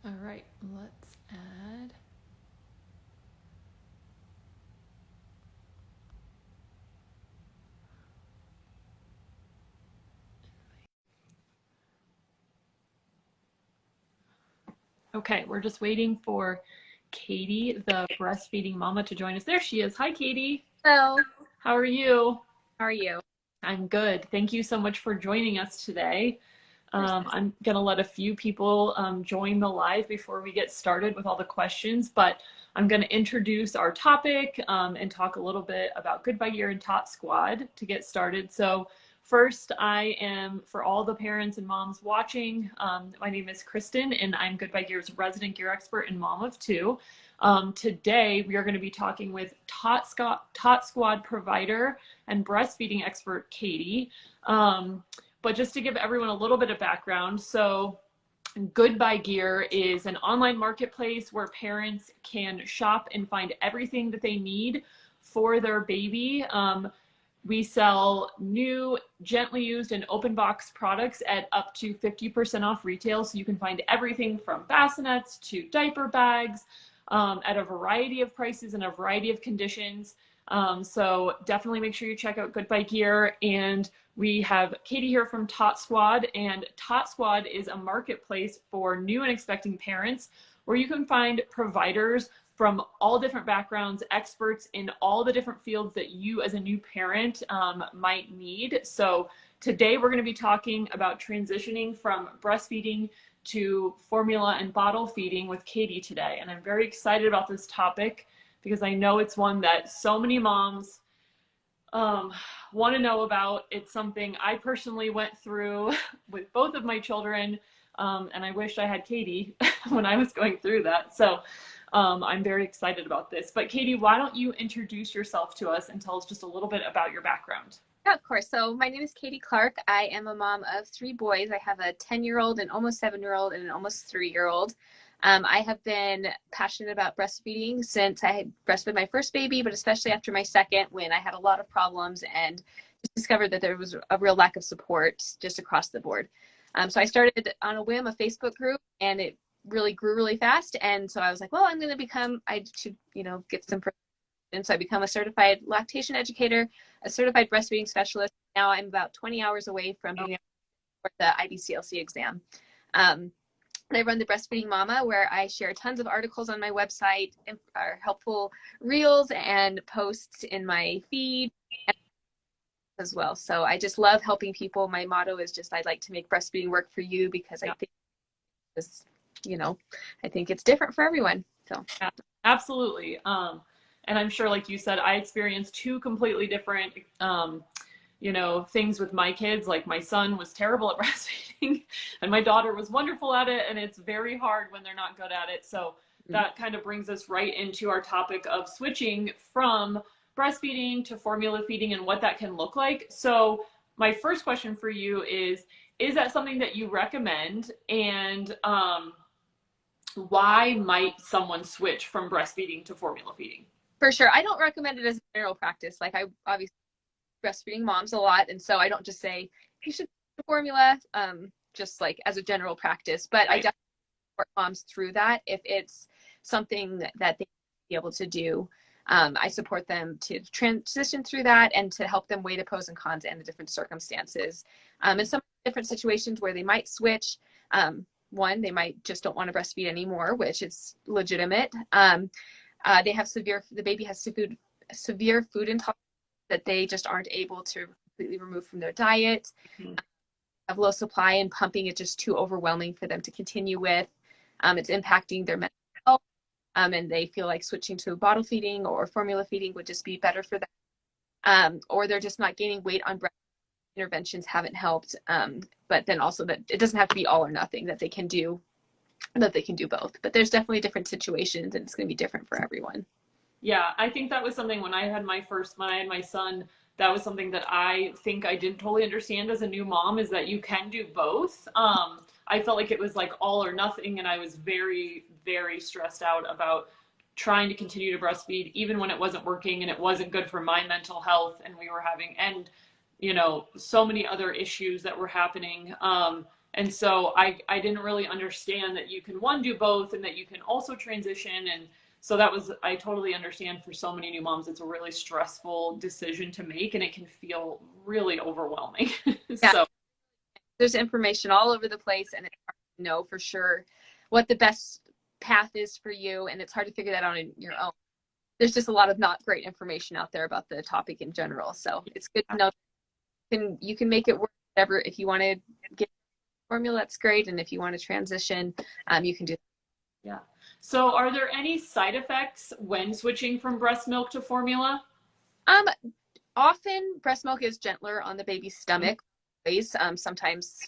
All right, let's add. Okay, we're just waiting for Katie, the breastfeeding mama, to join us. There she is. Hi, Katie. Hello, How are you? how are you? I'm good. Thank you so much for joining us today. Of course. I'm going to let a few people join the live before we get started with all the questions, but I'm going to introduce our topic and talk a little bit about Goodbye Year and Tot Squad to get started. So first, I am, for all the parents and moms watching, my name is Kristen, and I'm Goodbye Year's resident gear expert and mom of two. Today, we are going to be talking with Tot Squad provider and breastfeeding expert, Katie. But just to give everyone a little bit of background, so Goodbye Gear is an online marketplace where parents can shop and find everything that they need for their baby. We sell new, gently used, and open box products at up to 50% off retail. So you can find everything from bassinets to diaper bags at a variety of prices and a variety of conditions. So definitely make sure you check out Goodbye Gear. And we have Katie here from Tot Squad, and Tot Squad is a marketplace for new and expecting parents where you can find providers from all different backgrounds, experts in all the different fields that you as a new parent might need. So today we're going to be talking about transitioning from breastfeeding to formula and bottle feeding with Katie today. And I'm very excited about this topic because I know it's one that so many moms want to know about. It's something I personally went through with both of my children, and I wish I had Katie when I was going through that. So I'm very excited about this. But Katie, why don't you introduce yourself to us and tell us just a little bit about your background? Yeah, of course. So my name is Katie Clark. I am a mom of three boys. I have a 10-year-old, an almost 7-year-old, and an almost 3-year-old. I have been passionate about breastfeeding since I had breastfed my first baby, but especially after my second, when I had a lot of problems and discovered that there was a real lack of support just across the board. So I started on a whim a Facebook group, and it really grew really fast. And so I was like, well, I should, get some. And so I become a certified lactation educator, a certified breastfeeding specialist. Now I'm about 20 hours away from being able to support the IBCLC exam. I run the Breastfeeding Mama, where I share tons of articles on my website, helpful reels and posts in my feed as well. So I just love helping people. My motto is just, I'd like to make breastfeeding work for you, because I think this, I think it's different for everyone. So yeah, absolutely. And I'm sure, like you said, I experienced two completely different things with my kids. Like my son was terrible at breastfeeding and my daughter was wonderful at it. And it's very hard when they're not good at it. So that kind of brings us right into our topic of switching from breastfeeding to formula feeding and what that can look like. So my first question for you is that something that you recommend? And why might someone switch from breastfeeding to formula feeding? for sure, I don't recommend it as a general practice. Like, I obviously breastfeeding moms a lot, and so I don't just say you should do formula just like as a general practice, but right. I definitely support moms through that if it's something that they be able to do. I support them to transition through that and to help them weigh the pros and cons and the different circumstances. In some different situations where they might switch, one, they might just don't want to breastfeed anymore, which is legitimate. They have the baby has severe food intolerance that they just aren't able to completely remove from their diet. Mm-hmm. Have low supply, and pumping is just too overwhelming for them to continue with. It's impacting their mental health, and they feel like switching to bottle feeding or formula feeding would just be better for them. Or they're just not gaining weight on breast interventions haven't helped. But then also that it doesn't have to be all or nothing, that they can do both. But there's definitely different situations, and it's going to be different for everyone. Yeah, I think that was something when I had my son, that was something that I think I didn't totally understand as a new mom, is that you can do both. I felt like it was like all or nothing, and I was very, very stressed out about trying to continue to breastfeed, even when it wasn't working and it wasn't good for my mental health, and we were having, so many other issues that were happening. And so I didn't really understand that you can one do both and that you can also transition. And so that was, I totally understand for so many new moms, it's a really stressful decision to make and it can feel really overwhelming. Yeah, So there's information all over the place and it's hard to know for sure what the best path is for you. And it's hard to figure that out on your own. There's just a lot of not great information out there about the topic in general. So it's good to know you can make it work whatever. If you want to get formula, that's great. And if you want to transition, you can do that. yeah. So are there any side effects when switching from breast milk to formula? Often breast milk is gentler on the baby's stomach. Sometimes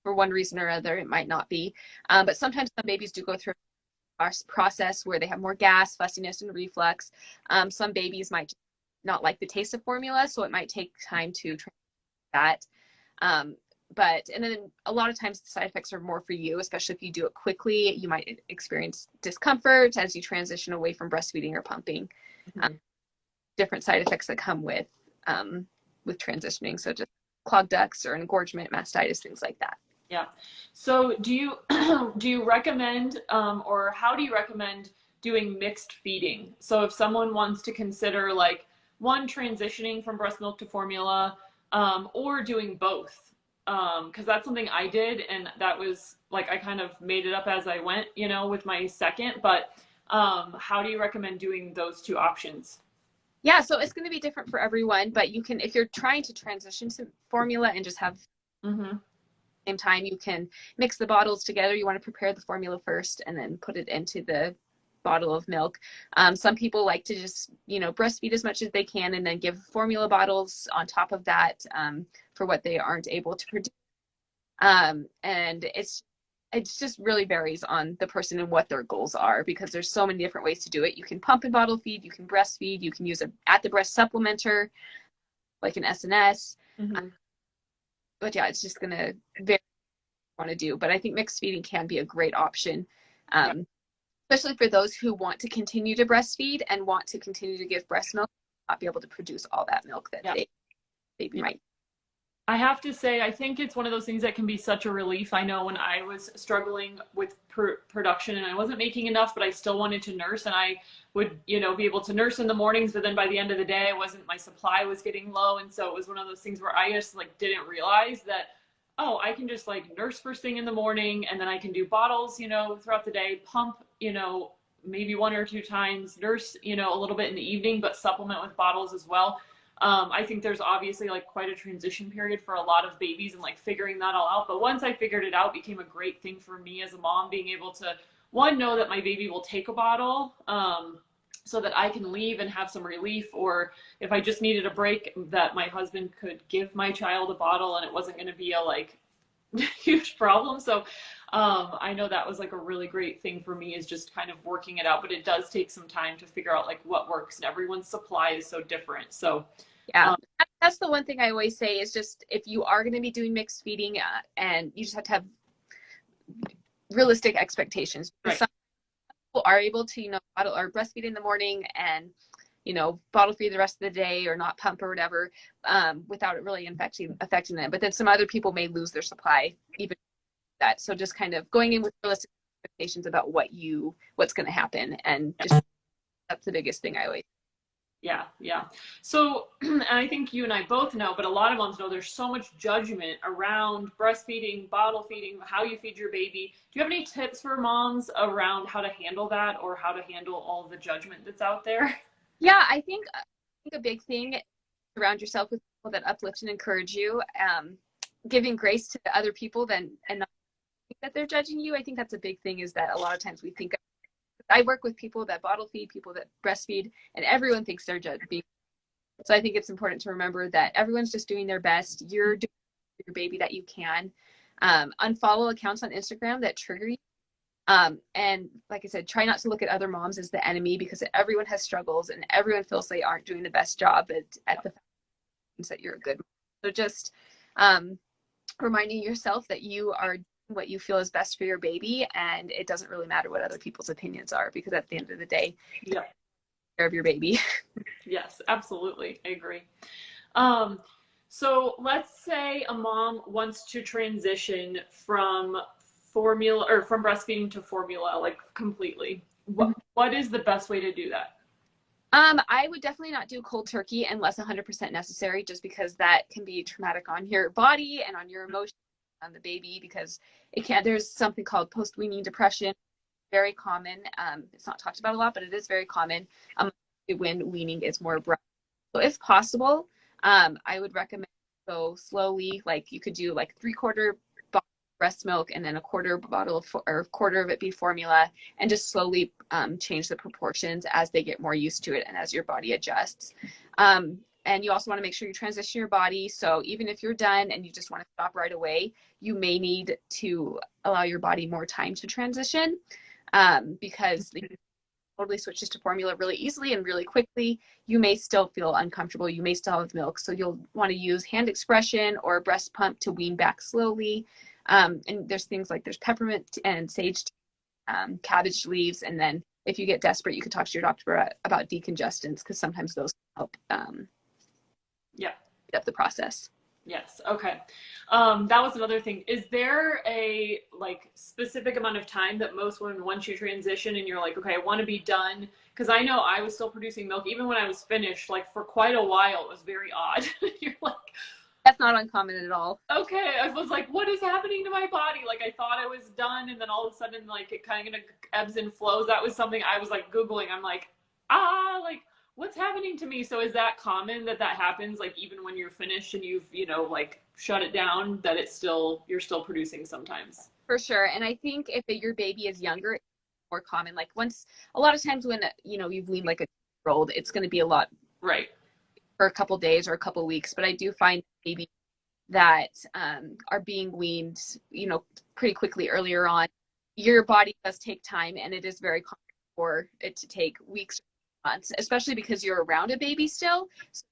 for one reason or other, it might not be. But sometimes some babies do go through a process where they have more gas, fussiness, and reflux. Some babies might not like the taste of formula, so it might take time to transition that. And then a lot of times the side effects are more for you, especially if you do it quickly. You might experience discomfort as you transition away from breastfeeding or pumping. Mm-hmm. Different side effects that come with transitioning, so just clogged ducts or engorgement, mastitis, things like that. Yeah. So do you do you recommend or how do you recommend doing mixed feeding? So if someone wants to consider like one transitioning from breast milk to formula or doing both, because that's something I did and that was like I kind of made it up as I went, you know, with my second. But how do you recommend doing those two options? Yeah, so it's going to be different for everyone, but you can, if you're trying to transition to formula and just have Mm-hmm. same time, you can mix the bottles together. You want to prepare the formula first and then put it into the bottle of milk. Some people like to just, breastfeed as much as they can and then give formula bottles on top of that for what they aren't able to produce. And it just really varies on the person and what their goals are because there's so many different ways to do it. You can pump and bottle feed, you can breastfeed, you can use an at the breast supplementer like an SNS. Mm-hmm. But yeah, it's just going to vary what you want to do. But I think mixed feeding can be a great option, especially for those who want to continue to breastfeed and want to continue to give breast milk, not be able to produce all that milk that baby might. I have to say, I think it's one of those things that can be such a relief. I know when I was struggling with production and I wasn't making enough, but I still wanted to nurse and I would, be able to nurse in the mornings, but then by the end of the day, my supply was getting low. And so it was one of those things where I just like didn't realize that, oh, I can just like nurse first thing in the morning and then I can do bottles, throughout the day, pump, maybe one or two times, nurse, a little bit in the evening, but supplement with bottles as well. I think there's obviously like quite a transition period for a lot of babies and like figuring that all out. But once I figured it out, it became a great thing for me as a mom, being able to, one, know that my baby will take a bottle so that I can leave and have some relief. Or if I just needed a break, that my husband could give my child a bottle and it wasn't going to be a like huge problem. So I know that was like a really great thing for me, is just kind of working it out. But it does take some time to figure out like what works, and everyone's supply is so different. So yeah, that's the one thing I always say is just if you are going to be doing mixed feeding and you just have to have realistic expectations. Right. Some people are able to, bottle or breastfeed in the morning and, bottle feed the rest of the day or not pump or whatever without it really affecting them. But then some other people may lose their supply even that. So just kind of going in with realistic expectations about what's going to happen. And just that's the biggest thing I always. Yeah. So I think you and I both know, but a lot of moms know there's so much judgment around breastfeeding, bottle feeding, how you feed your baby. Do you have any tips for moms around how to handle that or how to handle all the judgment that's out there? Yeah, I think a big thing, surround yourself with people that uplift and encourage you, giving grace to other people and not think that they're judging you. I think that's a big thing, is that a lot of times we think, I work with people that bottle feed, people that breastfeed, and everyone thinks they're judging. So I think it's important to remember that everyone's just doing their best. You're doing your baby that you can. Unfollow accounts on Instagram that trigger you. And like I said, try not to look at other moms as the enemy, because everyone has struggles and everyone feels they aren't doing the best job at the things that you're a good mom. So just reminding yourself that you are doing what you feel is best for your baby, and it doesn't really matter what other people's opinions are, because at the end of the day, Yeah. Take care of your baby. Yes, absolutely. I agree. So let's say a mom wants to transition from formula or from breastfeeding to formula, like completely. What is the best way to do that? I would definitely not do cold turkey unless 100% necessary, just because that can be traumatic on your body and on your emotions, on the baby, because there's something called post-weaning depression, very common. It's not talked about a lot, but it is very common when weaning is more abrupt. So if possible, I would recommend go slowly. Like you could do like 3/4 bottle of breast milk and then a quarter bottle of, or a quarter of it be formula, and just slowly change the proportions as they get more used to it and as your body adjusts. And you also want to make sure you transition your body. So even if you're done and you just want to stop right away, you may need to allow your body more time to transition, because totally switches to formula really easily and really quickly, you may still feel uncomfortable. You may still have milk. So you'll want to use hand expression or breast pump to wean back slowly. And there's things like there's peppermint and sage, cabbage leaves. And then if you get desperate, you could talk to your doctor about decongestants, because sometimes those help Yeah. speed up the process. Yes. Okay. That was another thing. Is there a like specific amount of time that most women, once you transition and you're like, okay, I want to be done? Because I know I was still producing milk even when I was finished. Like for quite a while, it was very odd. You're like, That's not uncommon at all. okay. I was like, what is happening to my body? Like I thought I was done, and then all of a sudden, like it kind of ebbs and flows. That was something I was like Googling. I'm like, like what's happening to me? So is that common that that happens, like even when you're finished and you've, like shut it down, that you're still producing sometimes? For sure. And I think if your baby is younger, it's more common. Like once, a lot of times when, you've weaned like a 2-year old, it's going to be a lot Right. for a couple days or a couple weeks. But I do find babies that are being weaned, pretty quickly earlier on, your body does take time, and it is very common for it to take weeks or months, especially because you're around a baby still. So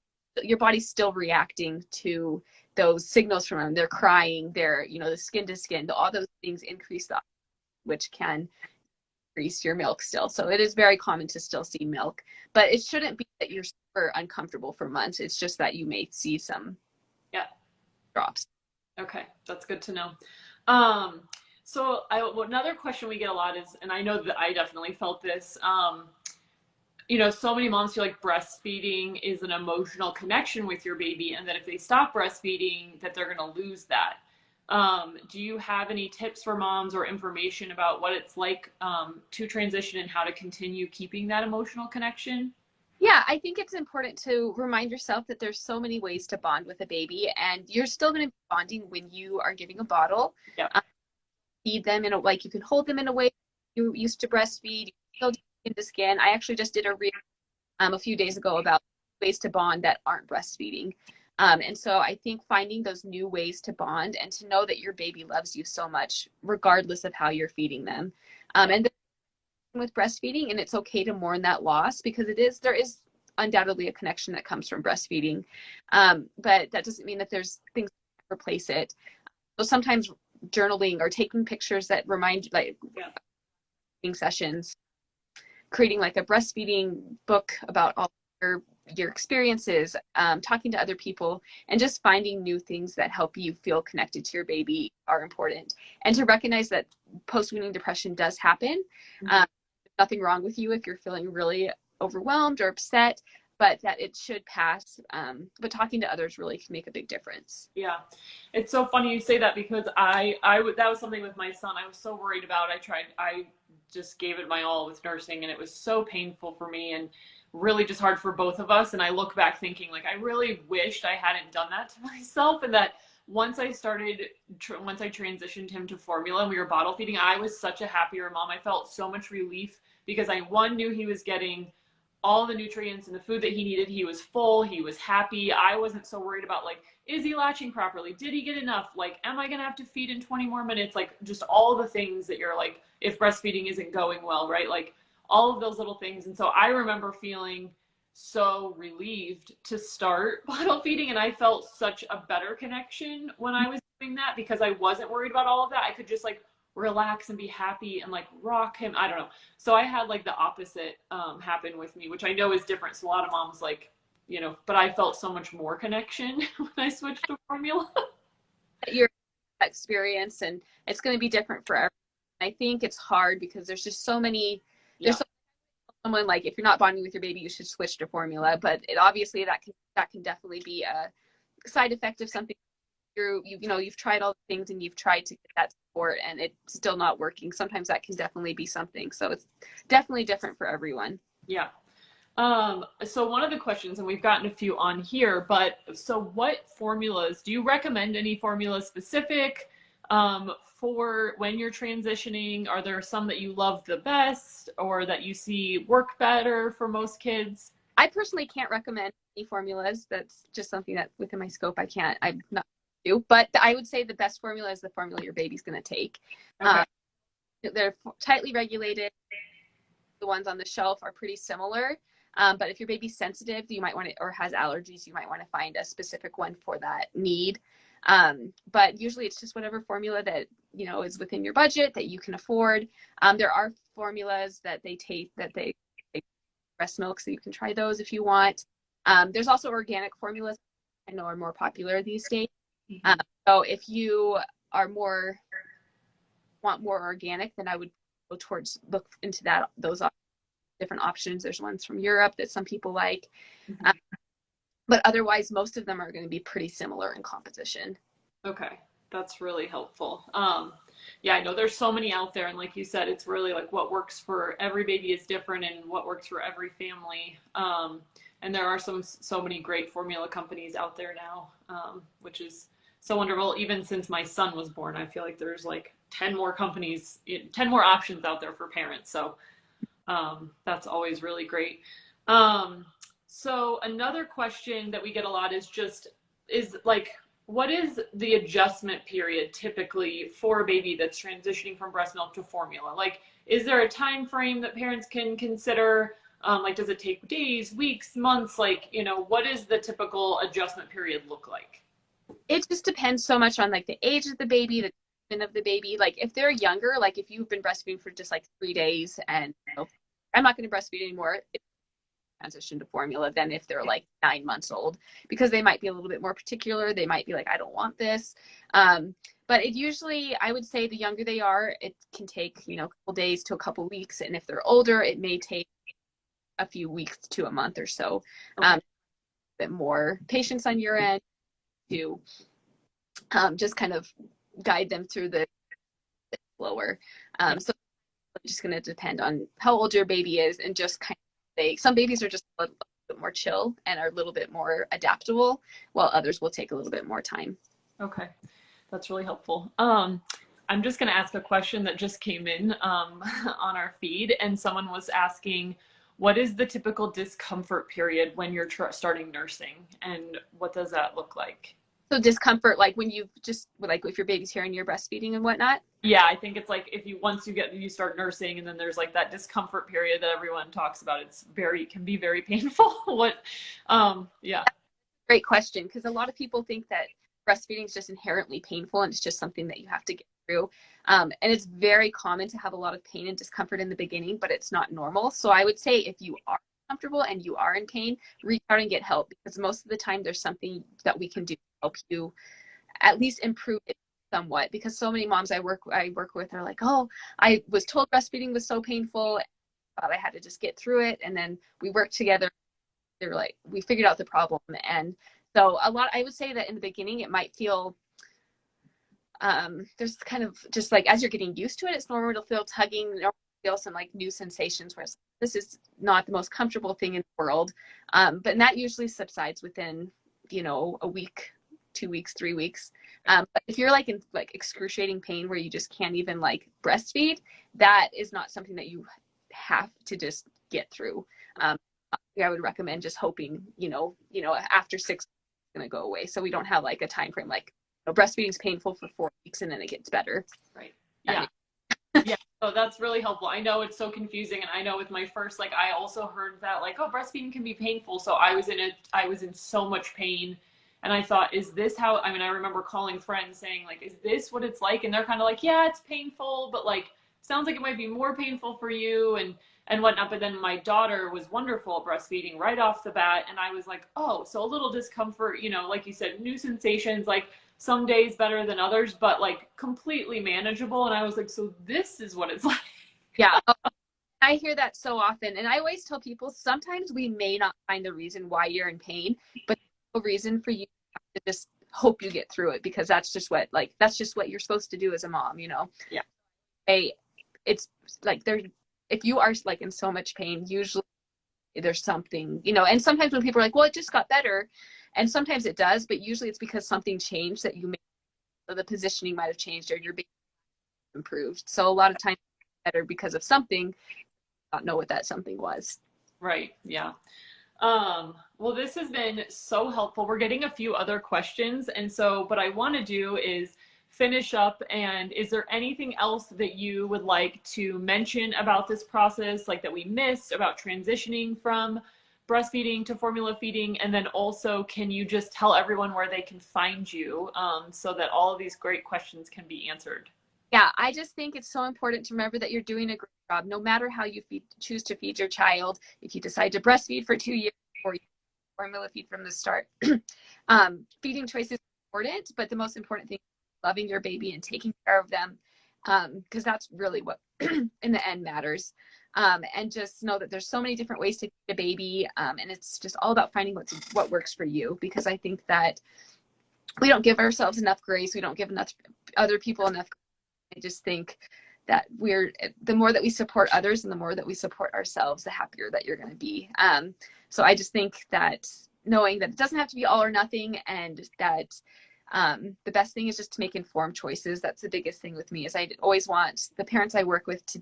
your body's still reacting to those signals from them. They're crying, they're, the skin to skin, all those things increase the, which can increase your milk still. So it is very common to still see milk, but it shouldn't be that you're super uncomfortable for months. It's just that you may see some drops. Okay, that's good to know. So another question we get a lot is, and I know that I definitely felt this, so many moms feel like breastfeeding is an emotional connection with your baby, and that if they stop breastfeeding, that they're going to lose that. Do you have any tips for moms or information about what it's like to transition and how to continue keeping that emotional connection? Yeah, I think it's important to remind yourself that there's so many ways to bond with a baby, and you're still going to be bonding when you are giving a bottle. Yep. Feed them in like you can hold them in a way you used to breastfeed. You still do skin to skin. I actually just did a reel a few days ago about ways to bond that aren't breastfeeding. And so I think finding those new ways to bond and to know that your baby loves you so much, regardless of how you're feeding them. And with breastfeeding, and it's okay to mourn that loss, because there is undoubtedly a connection that comes from breastfeeding. But that doesn't mean that there's things that replace it. So sometimes journaling or taking pictures that remind you, like sessions, creating like a breastfeeding book about all your experiences, talking to other people, and just finding new things that help you feel connected to your baby are important. And to recognize that post-weaning depression does happen. There's nothing wrong with you if you're feeling really overwhelmed or upset, but that it should pass. But talking to others really can make a big difference. Yeah. It's so funny you say that, because that was something with my son I was so worried about. I just gave it my all with nursing, and it was so painful for me and really just hard for both of us. And I look back thinking, like, I really wished I hadn't done that to myself, and that once I transitioned him to formula and we were bottle feeding, I was such a happier mom. I felt so much relief, because I knew he was getting all the nutrients and the food that he needed. He was full, he was happy. I wasn't so worried about, like, is he latching properly? Did he get enough? Like, am I gonna have to feed in 20 more minutes? Like, just all the things that you're like, if breastfeeding isn't going well, right? Like all of those little things. And so I remember feeling so relieved to start bottle feeding, and I felt such a better connection when I was doing that, because I wasn't worried about all of that. I could just like relax and be happy and like rock him. I don't know. So I had like the opposite happen with me, which I know is different. So a lot of moms like but I felt so much more connection when I switched to formula. Your experience, and it's going to be different for everyone. I think it's hard because there's just so many, Yeah. there's someone like, if you're not bonding with your baby, you should switch to formula, but obviously that can definitely be a side effect of something you've tried all the things and you've tried to get that support and it's still not working. Sometimes that can definitely be something. So it's definitely different for everyone. Yeah. So one of the questions, and we've gotten a few on here, but so what formulas, do you recommend any formulas specific for when you're transitioning? Are there some that you love the best or that you see work better for most kids? I personally can't recommend any formulas. That's just something that within my scope I'm not do. But I would say the best formula is the formula your baby's going to take. Okay. They're tightly regulated. The ones on the shelf are pretty similar. But if your baby's sensitive, you might want to, or has allergies, you might want to find a specific one for that need. But usually it's just whatever formula that, is within your budget that you can afford. There are formulas that they take breast milk, so you can try those if you want. There's also organic formulas I know are more popular these days. So if you are want more organic, then I would look into those different options. There's ones from Europe that some people like. But otherwise, most of them are going to be pretty similar in composition. Okay, that's really helpful. Yeah, I know there's so many out there, and like you said, it's really like what works for every baby is different, and what works for every family. And there are so many great formula companies out there now, which is so wonderful. Even since my son was born, I feel like there's like 10 more companies, 10 more options out there for parents. So that's always really great. So another question that we get a lot is like, what is the adjustment period typically for a baby that's transitioning from breast milk to formula? Like, is there a time frame that parents can consider? Like, does it take days, weeks, months? Like, what is the typical adjustment period look like? It just depends so much on like the age of the baby, the treatment of the baby. Like if they're younger, like if you've been breastfeeding for just like 3 days and I'm not going to breastfeed anymore, transition to formula than if they're like 9 months old, because they might be a little bit more particular. They might be like, I don't want this. But it usually, I would say the younger they are, it can take, a couple days to a couple weeks. And if they're older, it may take a few weeks to a month or so. Okay. A bit more patience on your end to just kind of guide them through the slower. So it's just going to depend on how old your baby is and just kind of some babies are just a little bit more chill and are a little bit more adaptable, while others will take a little bit more time. Okay, that's really helpful. I'm just going to ask a question that just came in on our feed, and someone was asking, what is the typical discomfort period when you're starting nursing, and what does that look like? So discomfort, like when you just like if your baby's here and you're breastfeeding and whatnot. Yeah, I think it's like if you start nursing, and then there's like that discomfort period that everyone talks about. Can be very painful. Yeah. Great question, because a lot of people think that breastfeeding is just inherently painful and it's just something that you have to get through. And it's very common to have a lot of pain and discomfort in the beginning, but it's not normal. So I would say if you are comfortable and you are in pain, reach out and get help, because most of the time there's something that we can do to help you at least improve it somewhat. Because so many moms I work with are like, oh, I was told breastfeeding was so painful, but I had to just get through it. And then we worked together. They were like, we figured out the problem. And so I would say that in the beginning, it might feel, there's kind of just like, as you're getting used to it, it's normal to feel tugging, feel some like new sensations where this is not the most comfortable thing in the world. But that usually subsides within, a week, 2 weeks, 3 weeks. But if you're like in like excruciating pain where you just can't even like breastfeed, that is not something that you have to just get through. I would recommend just hoping, after 6 weeks it's going to go away. So we don't have like a time frame, like breastfeeding is painful for 4 weeks and then it gets better. Right. Yeah. Yeah. So that's really helpful. I know it's so confusing. And I know with my first, like, I also heard that like, oh, breastfeeding can be painful. So I was in so much pain. And I thought, is this how, I remember calling friends saying like, is this what it's like? And they're kind of like, yeah, it's painful, but like, sounds like it might be more painful for you. And and whatnot. But then my daughter was wonderful at breastfeeding right off the bat. And I was like, oh, so a little discomfort, you know, like you said, new sensations, like some days better than others, but like completely manageable. And I was like, so this is what it's like. Yeah. I hear that so often. And I always tell people sometimes we may not find the reason why you're in pain, but no reason for you to just hope you get through it, because that's just what you're supposed to do as a mom, you know? Yeah. It's like if you are like in so much pain, usually there's something, you know, and sometimes when people are like, well, it just got better. And sometimes it does, but usually it's because something changed that you made, so the positioning might have changed or your baby improved. So a lot of times it's better because of something, not know what that something was. Right. Yeah. Well, this has been so helpful. We're getting a few other questions. And so what I want to do is finish up. And is there anything else that you would like to mention about this process, like that we missed about transitioning from breastfeeding to formula feeding? And then also, can you just tell everyone where they can find you, so that all of these great questions can be answered? Yeah, I just think it's so important to remember that you're doing a great job, no matter how you choose to feed your child. If you decide to breastfeed for 2 years or you formula feed from the start, feeding choice is important, but the most important thing is loving your baby and taking care of them, because that's really what in the end matters. And just know that there's so many different ways to feed a baby, and it's just all about finding what works for you, because I think that we don't give ourselves enough grace. We don't give enough other people enough. I just think that the more that we support others and the more that we support ourselves, the happier that you're going to be. So I just think that knowing that it doesn't have to be all or nothing, and that the best thing is just to make informed choices. That's the biggest thing with me, is I always want the parents I work with to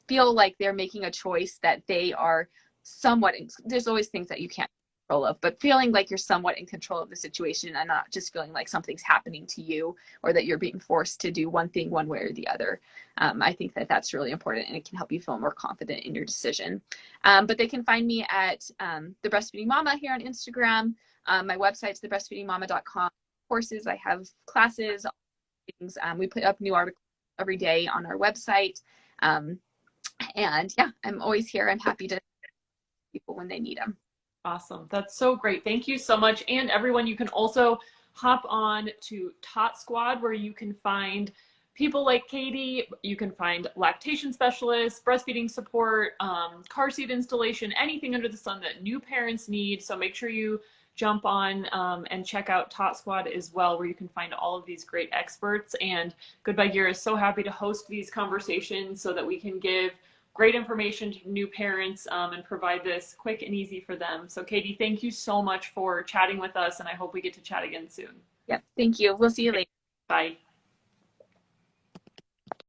feel like they're making a choice that they are somewhat there's always things that you can't control of, but feeling like you're somewhat in control of the situation and not just feeling like something's happening to you or that you're being forced to do one thing one way or the other. I think that that's really important, and it can help you feel more confident in your decision. But they can find me at The Breastfeeding Mama here on Instagram. My website's thebreastfeedingmama.com. Courses, I have classes, things. We put up new articles every day on our website. And yeah, I'm always here. I'm happy to people when they need them. Awesome. That's so great. Thank you so much. And everyone, you can also hop on to Tot Squad, where you can find people like Katie. You can find lactation specialists, breastfeeding support, car seat installation, anything under the sun that new parents need. So make sure you jump on and check out Tot Squad as well, where you can find all of these great experts. And Goodbye Gear is so happy to host these conversations so that we can give great information to new parents and provide this quick and easy for them. So Katie, thank you so much for chatting with us, and I hope we get to chat again soon. Yep. Thank you. We'll see you later. Bye.